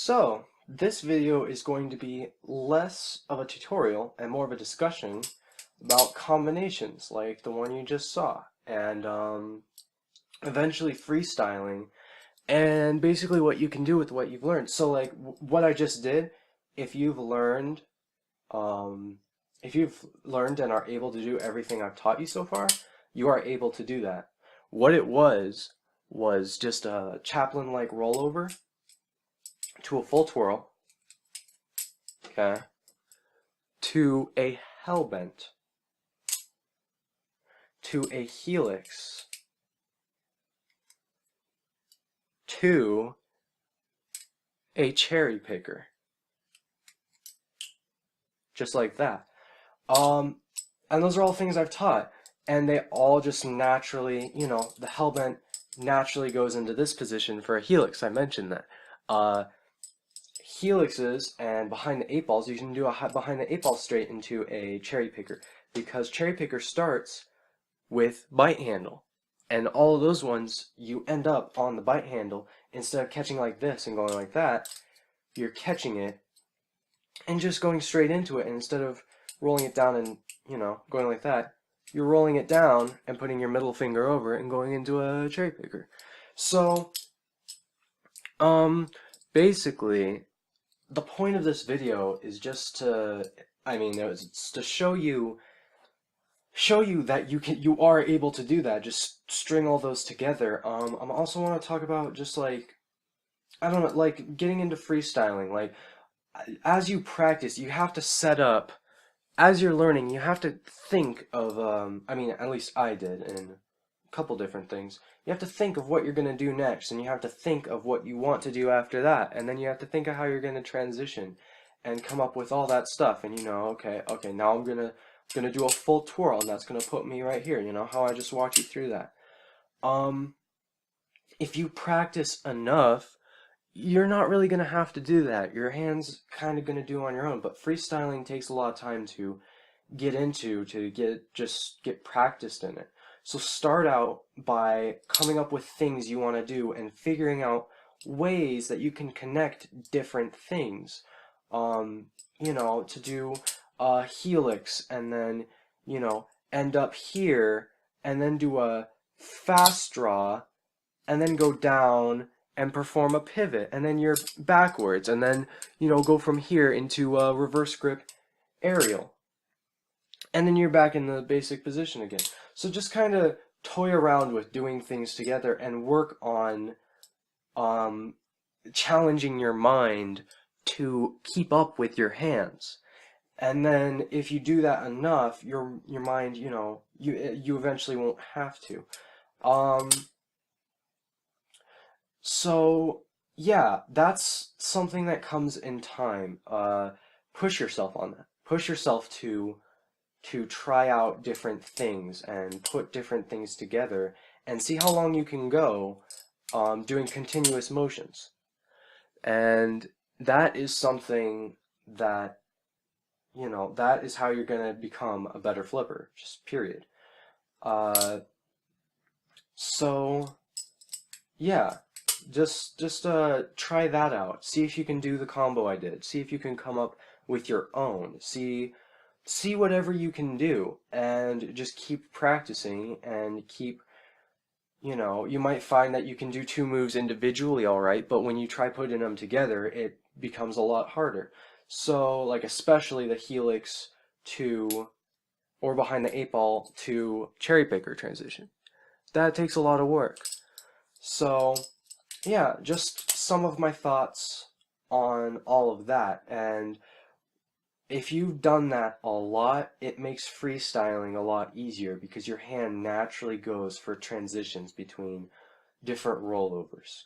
So, this video is going to be less of a tutorial and more of a discussion about combinations like the one you just saw, and eventually freestyling, and basically what you can do with what you've learned. So like what I just did, if you've learned, um, if you've learned and are able to do everything I've taught you so far, you are able to do that. What it was just a Chaplin-like rollover to a full twirl, okay, to a hellbent, to a helix, to a cherry picker, just like that. And those are all things I've taught, and they all just naturally, the hellbent naturally goes into this position for a helix. I mentioned that. Helixes and behind the eight balls, you can do a behind the eight ball straight into a cherry picker, because cherry picker starts with bite handle, and all of those ones you end up on the bite handle. Instead of catching like this and going like that, you're catching it and just going straight into it, and instead of rolling it down and going like that, you're rolling it down and putting your middle finger over it and going into a cherry picker. So basically the point of this video is just to, it's to show you that you are able to do that. Just string all those together. I also want to talk about just like, I don't know, like getting into freestyling. Like, as you practice, you have to set up, as you're learning, you have to think of, at least I did in a couple different things. You have to think of what you're going to do next, and you have to think of what you want to do after that, and then you have to think of how you're going to transition and come up with all that stuff. And okay, now I'm gonna do a full twirl, and that's gonna put me right here. How I just walked you through that. If you practice enough, you're not really gonna have to do that. Your hand's kind of gonna do on your own. But freestyling takes a lot of time to get into, to get practiced in it. So start out by coming up with things you want to do and figuring out ways that you can connect different things. To do a helix and then, end up here and then do a fast draw and then go down and perform a pivot, and then you're backwards, and then, go from here into a reverse grip aerial. And then you're back in the basic position again. So just kind of toy around with doing things together and work on challenging your mind to keep up with your hands. And then if you do that enough, your mind, you eventually won't have to. So yeah, that's something that comes in time. Push yourself on that. Push yourself to try out different things and put different things together and see how long you can go doing continuous motions. And that is something that, that is how you're going to become a better flipper, just period. So yeah, just try that out. See if you can do the combo I did. See if you can come up with your own. See whatever you can do, and just keep practicing and keep, you might find that you can do two moves individually all right, but when you try putting them together, it becomes a lot harder. So, like, especially the helix to, or behind the eight ball to cherry picker transition. That takes a lot of work. So, yeah, just some of my thoughts on all of that. And if you've done that a lot, it makes freestyling a lot easier because your hand naturally goes for transitions between different rollovers.